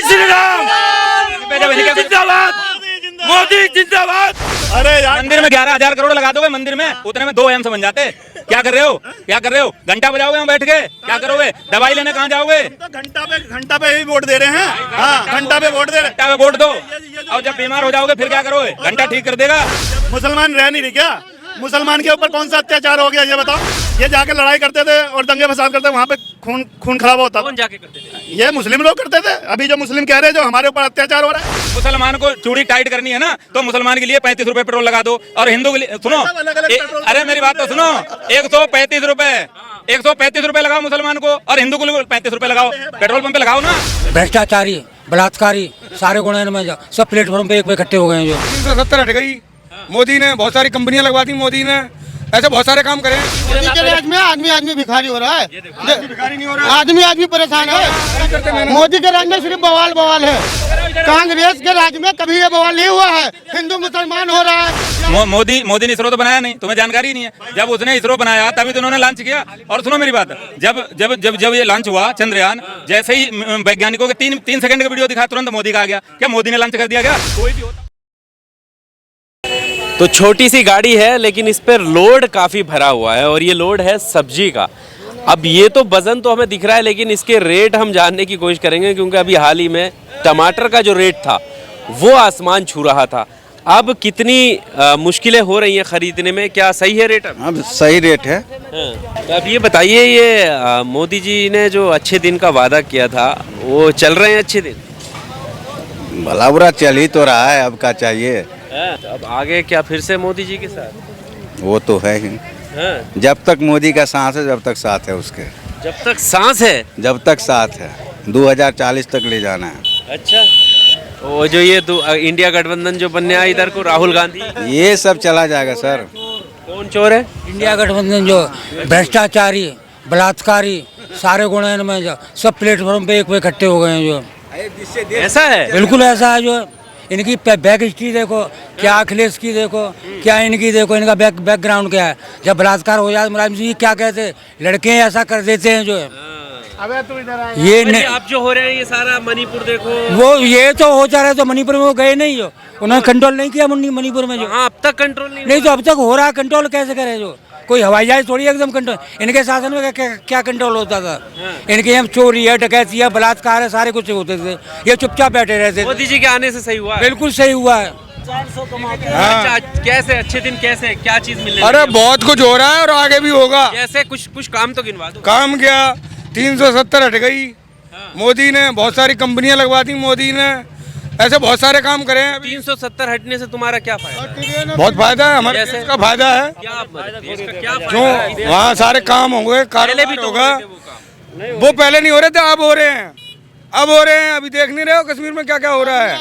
श्री राम, जिंदाबाद, मोदी जिंदाबाद। अरे यार, मंदिर में 11,000 करोड़ लगा दोगे मंदिर में, उतने में 2 एम्स बन जाते। क्या कर रहे हो, क्या कर रहे हो? घंटा बजाओगे वहाँ बैठ के? क्या करोगे? दवाई लेने कहाँ जाओगे? तो घंटा पे ही वोट दे रहे हैं। हाँ, घंटा पे वोट दे रहे हैं। घंटा पे वोट दो, और जब बीमार हो जाओगे फिर क्या करोगे? घंटा ठीक कर देगा। मुसलमान रह नहीं रही क्या? मुसलमान के ऊपर कौन सा अत्याचार हो गया ये बताओ? ये जाके लड़ाई करते थे और दंगे फसाद करते, वहाँ पे खून खराब होता था। जाके करते थे? ये मुस्लिम लोग करते थे। अभी जो मुस्लिम कह रहे हैं जो हमारे ऊपर अत्याचार हो रहा है। मुसलमान को चूड़ी टाइट करनी है ना, तो मुसलमान के लिए 35 रुपए पेट्रोल लगा दो, और हिंदू के लिए सुनो, अरे मेरी बात तो सुनो, 135 रुपए, 135 रुपए लगाओ मुसलमान को, और हिंदू को 35 रुपए लगाओ, पेट्रोल पंप पे लगाओ ना। भ्रष्टाचारी, बलात्कारी, सारे गुण इनमें सब प्लेटफॉर्म पे एक पे इकट्ठे हो गए हैं। जो 370 हट गई, मोदी ने बहुत सारी कंपनियां लगवा दी, मोदी ने ऐसे बहुत सारे काम करे। मोदी के राज में आदमी भिखारी हो रहा है, भिखारी नहीं हो रहा, आदमी परेशान है। मोदी के राज में सिर्फ बवाल है। कांग्रेस के राज में कभी ये बवाल नहीं हुआ है। हिंदू मुसलमान हो रहा है। मोदी ने इसरो तो बनाया नहीं, तुम्हें जानकारी नहीं है। जब उसने इसरो बनाया तभी तो उन्होंने लॉन्च किया। और सुनो मेरी बात, जब ये लॉन्च हुआ चंद्रयान, जैसे ही वैज्ञानिकों के 3 सेकंड का वीडियो दिखा, तुरंत मोदी का आ गया। क्या मोदी ने लॉन्च कर दिया क्या? कोई भी होता। तो छोटी सी गाड़ी है लेकिन इस पर लोड काफ़ी भरा हुआ है, और ये लोड है सब्जी का। अब ये तो वजन तो हमें दिख रहा है, लेकिन इसके रेट हम जानने की कोशिश करेंगे, क्योंकि अभी हाल ही में टमाटर का जो रेट था वो आसमान छू रहा था। अब कितनी मुश्किलें हो रही हैं खरीदने में, क्या सही है रेट? अब सही रेट है। तो अब ये बताइए, ये मोदी जी ने जो अच्छे दिन का वादा किया था वो चल रहे हैं अच्छे दिन? भला बुरा चल ही तो रहा है, अब क्या चाहिए। तो अब आगे क्या फिर से मोदी जी के साथ? वो तो है ही। जब तक मोदी का सांस है, जब तक साथ है उसके। जब तक सांस है, जब तक साथ है, 2040 तक ले जाना है। अच्छा, वो जो ये इंडिया गठबंधन जो बनने आया इधर को, राहुल गांधी, ये सब चला जाएगा सर। कौन चोर है? इंडिया गठबंधन जो भ्रष्टाचारी, बलात्कारी, सारे गुण इनमें सब प्लेटफॉर्म पे एक पे इकट्ठे हो गए हैं। जो ऐसा है? बिल्कुल ऐसा है। जो इनकी बैक हिस्ट्री देखो, क्या अखिलेश की देखो, क्या इनकी देखो, इनका बैकग्राउंड क्या है। जब बलात्कार हो जाए, मुलायम जी क्या कहते हैं, लड़के ऐसा कर देते हैं। जो अबे तू इधर आ। ये अब जो हो रहा है ये सारा मणिपुर देखो, वो ये तो हो जा रहा है, तो मणिपुर में वो गए नहीं, जो उन्होंने कंट्रोल नहीं किया मणिपुर में। जो अब तक कंट्रोल नहीं तो अब तक हो रहा है, कंट्रोल कैसे करे? जो कोई हवाई जहाज थोड़ी एकदम कंट्रोल, इनके शासन में क्या कंट्रोल होता था? इनके यहाँ चोरी है, डकैती है, बलात्कार है, सारे कुछ होते थे। ये चुपचाप बैठे रहते थे। मोदी जी के आने से सही हुआ? बिल्कुल सही हुआ है। अच्छा, कैसे अच्छे दिन, कैसे क्या चीज मिलने? अरे बहुत कुछ हो रहा है और आगे भी होगा। जैसे कुछ काम तो गिनवा दो। काम क्या, 370 हट गई, मोदी ने बहुत सारी कंपनियां लगवा दी, मोदी ने ऐसे बहुत सारे काम करे हैं। 370 हटने से तुम्हारा क्या फायदा? बहुत फायदा है, हमारे देश का फायदा है। क्यों? वहाँ सारे काम होंगे, कारोबार होगा। वो पहले नहीं हो रहे थे, अब हो रहे हैं, अब हो रहे हैं। अभी देख नहीं रहे हो कश्मीर में क्या क्या हो रहा है।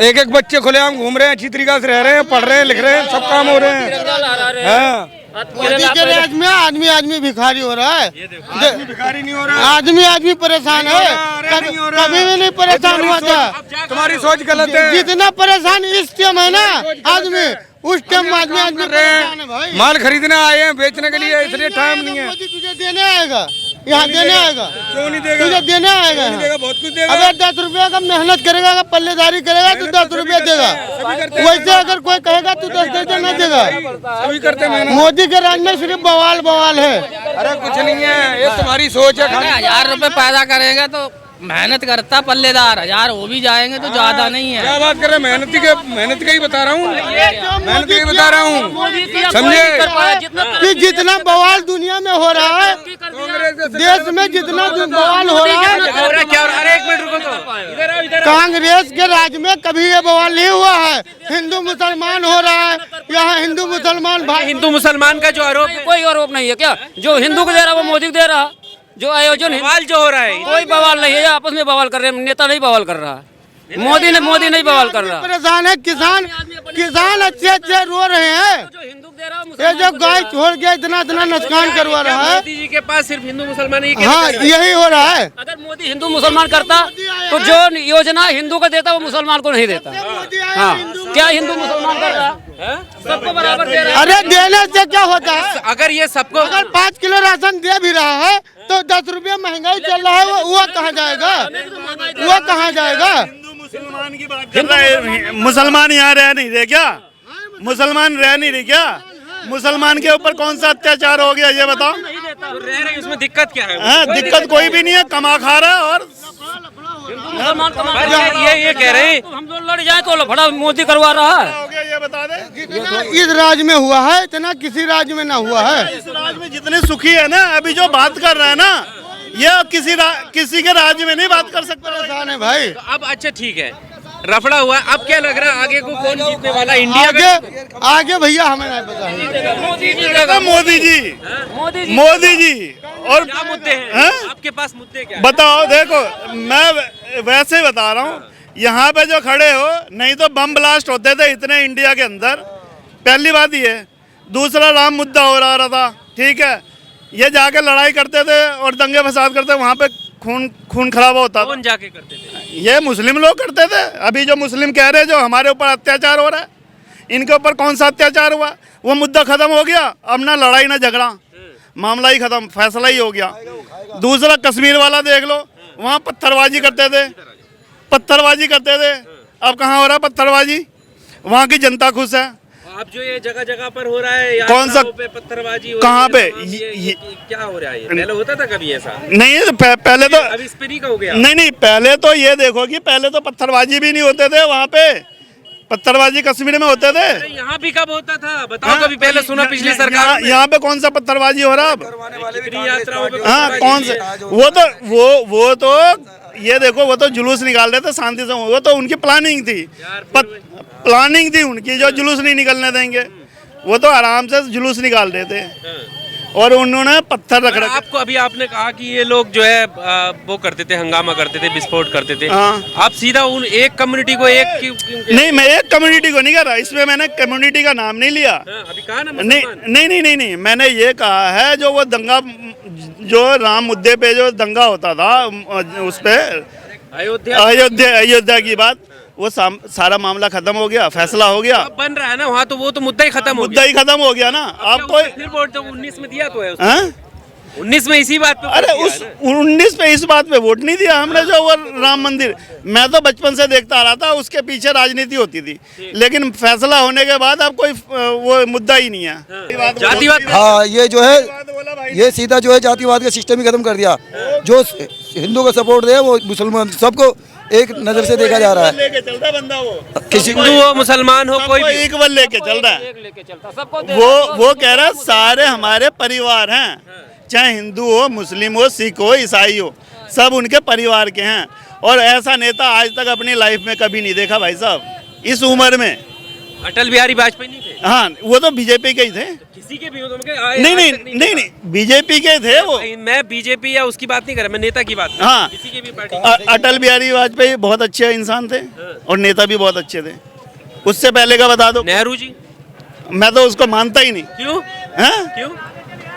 एक बच्चे खुलेआम घूम रहे हैं, अच्छी तरीके से रह रहे हैं, पढ़ रहे हैं, लिख रहे हैं, सब काम हो रहे हैं। मोदी के राज में आदमी भिखारी हो रहा है। भिखारी नहीं हो रहा, आदमी परेशान है। कभी भी नहीं परेशान हुआ था। तुम्हारी सोच गलत है। जितना परेशान इस टाइम है ना आदमी, उस टाइम आदमी परेशान है भाई। माल खरीदने आए हैं, बेचने के लिए, इसलिए टाइम नहीं है। मोदी तुझे देने आएगा, यहाँ देने आएगा। क्यों नहीं देगा? तुझे देने आएगा, बहुत कुछ देगा। अगर 10 रुपये का मेहनत करेगा, अगर पल्लेदारी करेगा तो 10 रुपये देगा। वैसे अगर कोई कहेगा तो 10 देते नहीं देगा। सभी करते हैं। मोदी के राज में सिर्फ बवाल है। अरे कुछ नहीं है, ये तुम्हारी सोच है। 1000 रुपए पैदा करेंगे तो मेहनत करता पल्लेदार 1000 वो भी जाएंगे तो ज्यादा नहीं है। क्या बात कर रहे हैं? मेहनत का ही बता रहा हूँ, मेहनत का ही बता रहा हूँ, समझे? कि जितना बवाल दुनिया में हो रहा है, देश में जितना बवाल हो रहा है, कांग्रेस के राज में कभी ये बवाल नहीं हुआ है। हिंदू मुसलमान हो रहा है, यहाँ हिंदू मुसलमान भाई। हिंदू मुसलमान का जो आरोप, कोई आरोप नहीं है। क्या जो हिंदू को दे रहा वो मोदी को दे रहा, जो आयोजन बवाल जो हो रहा है, कोई बवाल नहीं है। आपस में बवाल कर रहे हैं, नेता नहीं बवाल कर रहा है। मोदी नहीं बवाल कर रहा। परेशान है किसान अच्छे रो रहे हैं। ये जो गाय छोड़ के इतना नुकसान करवा रहा है। मोदी जी के पास सिर्फ हिंदू मुसलमान ही, हाँ यही हो रहा है। अगर मोदी हिंदू मुसलमान करता तो जो योजना हिंदू को देता वो मुसलमान को नहीं देता। हाँ, क्या हिंदू मुसलमान कर रहा? सबको बराबर दे रहा है। अरे देने से क्या होता है? अगर ये सबको अगर 5 किलो राशन दे भी रहा है तो 10 रुपये महंगाई चल रहा है, वो कहाँ जाएगा? वो कहाँ जाएगा? मुसलमान की बात कर रहे हैं। मुसलमान यहाँ रह नहीं रहे क्या? मुसलमान रह नहीं रहे क्या? मुसलमान के ऊपर कौन सा अत्याचार हो गया ये बताओ? रह रहे उसमें दिक्कत क्या है? हाँ, दिक्कत कोई भी नहीं है, कमा खा रहा है। और ये कह रहे हैं हम लोग लड़ जाए तो लफड़ा मोदी करवा रहा है। हो गया ये बता दे। जितना इस राज्य में हुआ है इतना किसी राज्य में ना हुआ है। इस राज्य में जितने सुखी है ना, अभी जो बात कर रहे हैं ना, ये किसी के राज्य में नहीं बात कर सकते। परेशान है भाई। अब अच्छा ठीक है, रफड़ा हुआ है, अब क्या लग रहा है आगे को कौन जीतने वाला? इंडिया आगे भैया हमें नहीं पता है। मोदी जी। और क्या मुद्दे हैं? हैं? आपके पास मुद्दे क्या हैं? बताओ, देखो मैं वैसे ही बता रहा हूँ, यहाँ पे जो खड़े हो, नहीं तो बम ब्लास्ट होते थे इतने इंडिया के अंदर। पहली बात ये। दूसरा राम मुद्दा हो रहा था, ठीक है, ये जाके लड़ाई करते थे और दंगे फसाद करते, वहाँ पे खून खराबा होता था। कौन जाके करते थे? ये मुस्लिम लोग करते थे। अभी जो मुस्लिम कह रहे हैं जो हमारे ऊपर अत्याचार हो रहा है, इनके ऊपर कौन सा अत्याचार हुआ? वो मुद्दा खत्म हो गया, अब ना लड़ाई ना झगड़ा, मामला ही खत्म, फैसला ही हो गया। दूसरा कश्मीर वाला देख लो, वहाँ पत्थरबाजी करते थे, अब कहाँ हो रहा है पत्थरबाजी? वहाँ की जनता खुश है। अब जो ये जगह जगह पर हो रहा है, कौन सा? पे पत्थरबाजी हो कहाँ रही है, पे? ये क्या हो रहा है? ये पहले होता था कभी ऐसा? नहीं, पहले तो अभी इस पे नहीं हो गया। नहीं, पहले तो ये देखो कि पहले तो पत्थरबाजी भी नहीं होते थे वहाँ पे। पत्थरबाजी कश्मीर में होते थे। यहाँ भी कब होता था बताओ? कभी पहले सुना पिछली सरकार में? यहाँ पे कौन सा पत्थरबाजी हो रहा है अब? कितनी यात्राओं पे हाँ, कौन से? वो तो ये देखो, वो तो जुलूस निकाल रहे थे शांति से, वो तो उनकी प्लानिंग थी। प्लानिंग थी उनकी, जो जुलूस नहीं निकलने देंगे, वो तो आराम से जुलूस निकाल रहे थे और उन्होंने पत्थर रख रखे। आपको अभी आपने कहा कि ये लोग जो है वो करते थे, हंगामा करते थे, विस्फोट करते थे। हाँ। आप सीधा उन एक कम्युनिटी को नहीं, मैं एक कम्युनिटी को नहीं कर रहा, इसमें मैंने कम्युनिटी का नाम नहीं लिया। अभी कहा ना नहीं, मैंने ये कहा है जो वो दंगा, जो राम मुद्दे पे जो दंगा होता था, उस पे अयोध्या की बात, वो सारा मामला खत्म हो गया, फैसला हो गया। बन रहा है ना वहाँ, तो वो तो मुद्दा ही खत्म हो गया ना। आप कोई फिर वोट तो 19 में दिया तो है 19 में इसी बात पे। अरे उस 19 पे इस बात पे वोट नहीं दिया हमने, जो वो राम मंदिर, मैं तो बचपन से देखता आ रहा था, उसके पीछे राजनीति होती थी, लेकिन फैसला होने के बाद अब कोई वो मुद्दा ही नहीं है। जातिवाद। हाँ, ये जो है ये सीधा जो है जातिवाद का सिस्टम ही खत्म कर दिया। जो हिंदू को सपोर्ट दे वो मुसलमान सबको एक नजर से देखा जा रहा है। लेके चलता बंदा, वो किसी हिंदू हो मुसलमान हो कोई भी इक्वल लेके चल रहा है। वो कह रहा है सारे हमारे परिवार हैं, चाहे हिंदू हो, मुस्लिम हो, सिख हो, ईसाई हो, सब उनके परिवार के हैं। और ऐसा नेता आज तक अपनी लाइफ में कभी नहीं देखा भाई साहब, इस उम्र में। अटल बिहारी वाजपेयी नहीं थे? हाँ, वो तो बीजेपी के ही थे। किसी के भी हो तो नहीं, बीजेपी के थे वो। मैं बीजेपी या उसकी बात नहीं कर रहा, मैं नेता की बात कर रहा हूं। हाँ, किसी की भी पार्टी। अटल बिहारी वाजपेयी बहुत अच्छे इंसान थे और नेता भी बहुत अच्छे थे। उससे पहले का बता दो। नेहरू जी? मैं तो उसको मानता ही नहीं। क्यों? क्यों?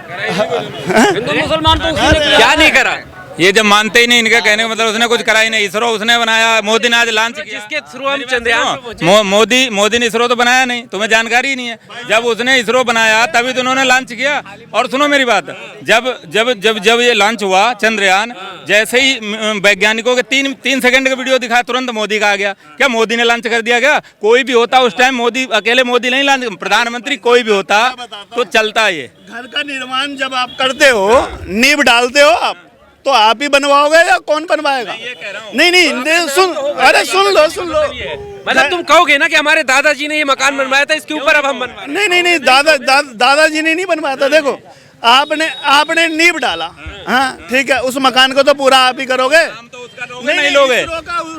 हिंदू मुसलमान तो क्या नहीं करा? ये जब मानते ही नहीं, इनका कहने का मतलब उसने कुछ करा ही नहीं। इसरो उसने बनाया, मोदी ने आज लॉन्च किया, जिसके थ्रू हम चंद्रयान मोदी ने इसरो तो बनाया नहीं, तुम्हें जानकारी ही नहीं है। जब उसने इसरो बनाया तभी तो उन्होंने लॉन्च किया। और सुनो मेरी बात, जब ये लॉन्च हुआ चंद्रयान, जैसे ही वैज्ञानिकों के 3 सेकंड का वीडियो दिखा, तुरंत मोदी का आ गया। क्या मोदी ने लॉन्च कर दिया? क्या कोई भी होता उस टाइम, मोदी अकेले मोदी नहीं लॉन्च, प्रधानमंत्री कोई भी होता तो चलता। ये घर का निर्माण जब आप करते हो, नींव डालते हो तो आप ही बनवाओगे या कौन बनवाएगा? नहीं, सुन लो। मतलब तुम कहोगे ना कि हमारे दादाजी ने ये मकान बनवाया था, इसके ऊपर अब हम बनवा। नहीं, दादाजी ने नहीं बनवाया था। देखो, आपने नींव डाला, हाँ ठीक है, उस मकान को तो पूरा आप ही करोगे। नहीं लोगे।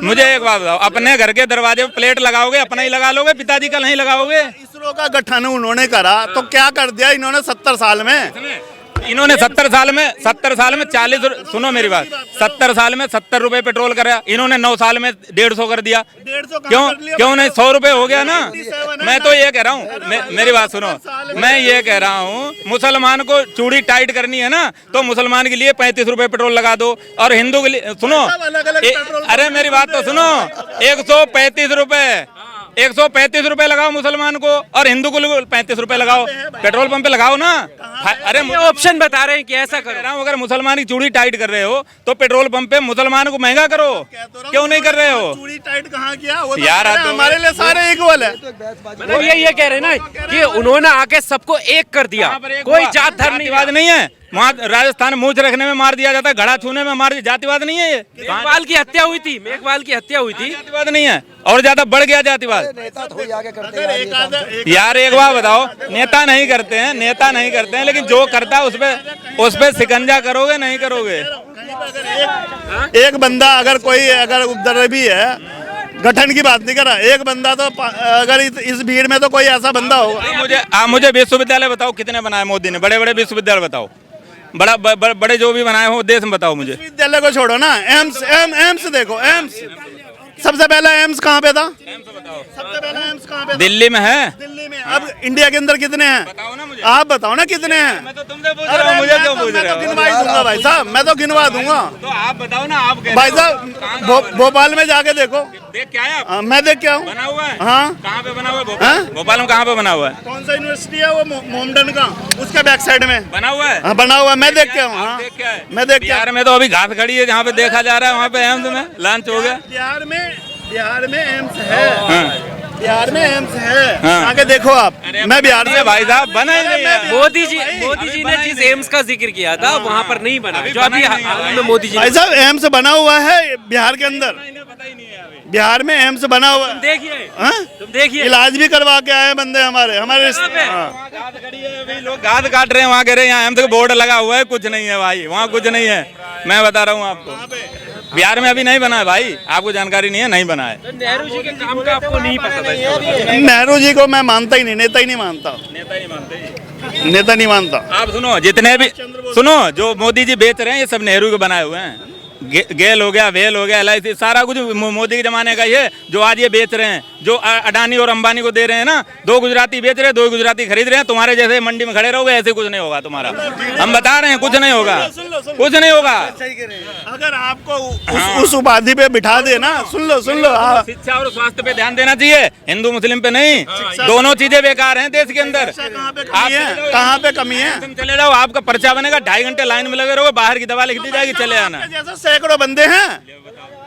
मुझे एक बात बताओ, अपने घर के दरवाजे पे प्लेट लगाओगे, अपना ही लगा लोगे, पिताजी का नहीं लगाओगे? इसरो का गठन उन्होंने करा तो क्या कर दिया इन्होंने 70 साल में? इन्होंने 70 साल में 40, सुनो मेरी बात, 70 साल में 70 रुपए पेट्रोल कराया, इन्होंने 9 साल में 150 कर दिया। क्यों नहीं? 100 रुपए हो गया ना। मैं तो ये कह रहा हूँ, मेरी बात सुनो, मैं ये कह रहा हूँ, मुसलमान को चूड़ी टाइट करनी है ना, तो मुसलमान के लिए 35 रुपए पेट्रोल लगा दो, और हिंदू के लिए सुनो, अरे मेरी बात तो सुनो, 135 रुपए 135 रुपए लगाओ मुसलमान को और हिंदू को 35 रुपए लगाओ, पेट्रोल पंप पे लगाओ ना। अरे ये ऑप्शन बता रहे हैं कि ऐसा कह करो। रहा हूं, अगर मुसलमान की चूड़ी टाइट कर रहे हो तो पेट्रोल पंप पे मुसलमान को महंगा करो, क्यों नहीं कर रहे हो? चूड़ी टाइट कहाँ किया? वो तो यार, कह रहे हैं, आप हमारे लिए सारे इक्वल है। मतलब ये कह रहे हैं ना कि उन्होंने आके सबको एक कर दिया, कोई जात धर्म नहीं। जातिवाद नहीं है वहाँ। राजस्थान में मूंछ रखने में मार दिया जाता है, घड़ा छूने में मार दिया, जातिवाद नहीं है ये। मेघवाल की हत्या हुई थी, मेघवाल की हत्या हुई थी। जातिवाद नहीं है, और ज्यादा बढ़ गया जातिवाद। अगर एक यार एक बात बताओ, नेता नहीं करते हैं, नेता नहीं करते हैं, लेकिन जो करता है उस पे शिकंजा करोगे नहीं करोगे? एक बंदा अगर कोई अगर उपद्रवी है, गठन की बात नहीं कर रहा, एक बंदा तो अगर इस भीड़ में तो कोई ऐसा बंदा होगा। आप मुझे विश्वविद्यालय बताओ कितने बनाए मोदी ने, बड़े बड़े विश्वविद्यालय बताओ, बड़े जो भी बनाए हो देश में बताओ मुझे। विश्वविद्यालय को छोड़ो ना, एम्स देखो, एम्स सबसे पहला एम्स कहाँ पे था? सबसे पहला एम्स कहाँ पे था? दिल्ली में है। दिल्ली में। अब इंडिया के अंदर कितने हैं? बताओ ना मुझे। आप बताओ ना कितने हैं? मैं तो तुमसे पूछ रहा हूँ, मुझे क्यों पूछ रहे मैं तो हो? गिनवा ही दूंगा भाई साहब, मैं तो गिनवा दूंगा। तो आप बताओ ना, आप भाई साहब भोपाल में जाके देखो, देख क्या है आप? मैं देख के आऊँ। बना हुआ है? हाँ। कहाँ पे बना हुआ है भोपाल? भोपाल में कहाँ पे बना हुआ है? कौन सा यूनिवर्सिटी है वो? मोमडन का, उसके बैक साइड में बना हुआ है। हाँ, बना हुआ है, मैं देख के आऊँ। हाँ, देख क्या है? मैं देख के बिहार में तो अभी घास खड़ी है जहाँ पे देखा जा रहा है, वहाँ पे एम्स में लॉन्च हो गया। बिहार में एम्स है। बिहार में एम्स है, हाँ। आके देखो आप। मैं बिहार से भाई साहब बना ही नहीं है। मोदी जी ने जिस एम्स का जिक्र किया था वहाँ पर नहीं बना, जो अभी हाल में मोदी जी भाई साहब एम्स बना हुआ है बिहार के अंदर। बिहार में एम्स बना हुआ है। देखिए, हाँ? तुम देखिए, इलाज भी करवा के आए बंदे हमारे हाँ। लोग गाद काट रहे हैं, वहाँ कह रहे हैं यहाँ एम्स का बोर्ड लगा हुआ है, कुछ नहीं है भाई, वहाँ कुछ नहीं है। मैं बता रहा हूँ आपको, बिहार में अभी नहीं बना है भाई, आपको जानकारी नहीं है, नहीं बना है। नेहरू जी के काम का आपको नहीं पता था? नेहरू जी को मैं मानता ही नहीं, नेता ही नहीं मानता, नेता ही मानते, नेता नहीं मानता। आप सुनो, जितने भी सुनो जो मोदी जी बेच रहे हैं ये सब नेहरू के बनाए हुए हैं। गेल हो गया, वेल हो गया, LIC, सारा कुछ मोदी के जमाने का ही है। जो आज ये बेच रहे हैं, जो अडानी और अंबानी को दे रहे हैं ना, 2 गुजराती बेच रहे हैं, 2 गुजराती खरीद रहे हैं। तुम्हारे जैसे मंडी में खड़े रहोगे ऐसे कुछ नहीं होगा तुम्हारा, हम बता रहे हैं, कुछ नहीं होगा, कुछ नहीं होगा। अगर आपको उस उपाधि पे बिठा दे ना, सुन लो शिक्षा और स्वास्थ्य पे ध्यान देना चाहिए, हिंदू मुस्लिम पे नहीं। दोनों चीजें बेकार हैं देश के अंदर। कहाँ पे कमी है? तुम चले जाओ, आपका पर्चा बनेगा, 2.5 घंटे लाइन में लगे रहोगे, बाहर की दवा लिख दी जाएगी, चले आना। जैसे सैकड़ों बंदे हैं।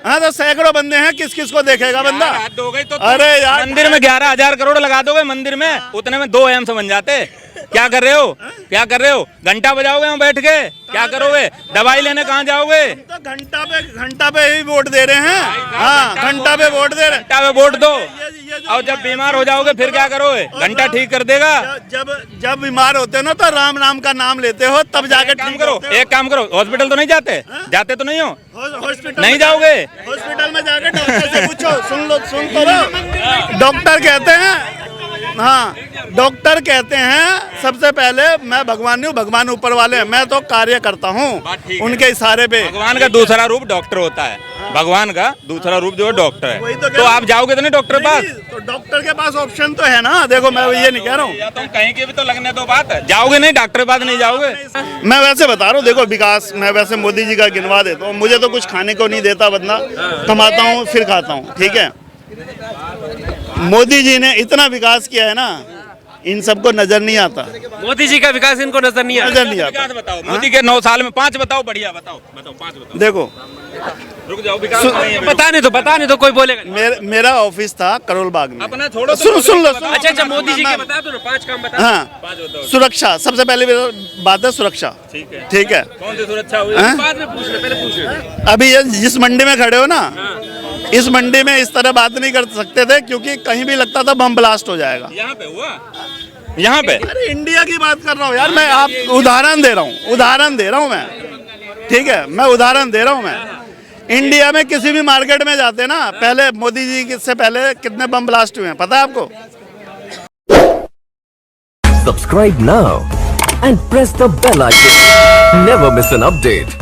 हाँ, तो सैकड़ों बंदे हैं, किस किस को देखेगा बंदा? हो गई तो अरे यार, मंदिर में 11,000 करोड़ लगा दोगे मंदिर में, उतने में 2 एम्स बन जाते। क्या कर रहे हो, क्या कर रहे हो? घंटा बजाओगे वहाँ बैठ के, क्या करोगे? दवाई लेने कहाँ जाओगे? तो घंटा पे ही वोट दे रहे हैं। हाँ, घंटा पे वोट दे रहे हैं। घंटा पे वोट दो, और जब बीमार हो जाओगे फिर क्या करोगे? घंटा ठीक कर देगा। जब बीमार होते हो ना तो राम नाम का नाम लेते हो, तब जाके काम करो, एक काम करो, हॉस्पिटल तो नहीं जाते? जाते तो नहीं हो? हॉस्पिटल नहीं जाओगे? हॉस्पिटल में जाके डॉक्टर से पूछो। सुन तो लो, डॉक्टर कहते हैं, हाँ, डॉक्टर कहते हैं सबसे पहले मैं भगवान हूँ, भगवान ऊपर वाले हैं, मैं तो कार्य करता हूँ उनके इशारे पे। भगवान का दूसरा रूप डॉक्टर होता है, भगवान का दूसरा रूप जो है डॉक्टर है। तो आप जाओगे तो नहीं डॉक्टर के पास? तो डॉक्टर के पास ऑप्शन तो है ना। देखो मैं ये नहीं कह रहा हूँ, तुम कहीं के भी तो लगने दो बात, जाओगे नहीं डॉक्टर के पास नहीं जाओगे। मैं वैसे बता रहा हूँ, देखो विकास, मैं वैसे मोदी जी का गिनवा देता हूँ। मुझे तो कुछ खाने को नहीं देता बंदा, कमाता हूँ फिर खाता हूँ, ठीक है। मोदी जी ने इतना विकास किया है ना, इन सबको नजर नहीं आता। मोदी जी का विकास इनको नजर नहीं नजर नहीं आता। बताओ मोदी के 9 साल में 5 बताओ, बढ़िया बताओ, 5 बताओ। देखो रुक जाओ, विकास नहीं है। बता नहीं तो कोई बोलेगा। मेरा ऑफिस था करोल बाग में। अपना छोड़ो, सुन लो। अच्छा, मोदी जी के बता दो ना, 5 काम बता। हाँ, सुरक्षा सबसे पहले बात है, सुरक्षा। ठीक है। कौन सी सुरक्षा हुई? बाद में पूछ ले, पहले पूछ ले। अभी ये जिस मंडी में खड़े हो ना, इस मंडी में इस तरह बात नहीं कर सकते थे, क्योंकि कहीं भी लगता था बम ब्लास्ट हो जाएगा। यहाँ पे हुआ, यहाँ पे। अरे इंडिया की बात कर रहा हूँ यार, मैं आप उदाहरण दे रहा हूँ मैं, ठीक है, मैं उदाहरण दे रहा हूँ मैं। इंडिया में किसी भी मार्केट में जाते ना, पहले मोदी जी से पहले कितने बम ब्लास्ट हुए हैं पता है आपको? Subscribe now and press the bell icon. Never miss an update.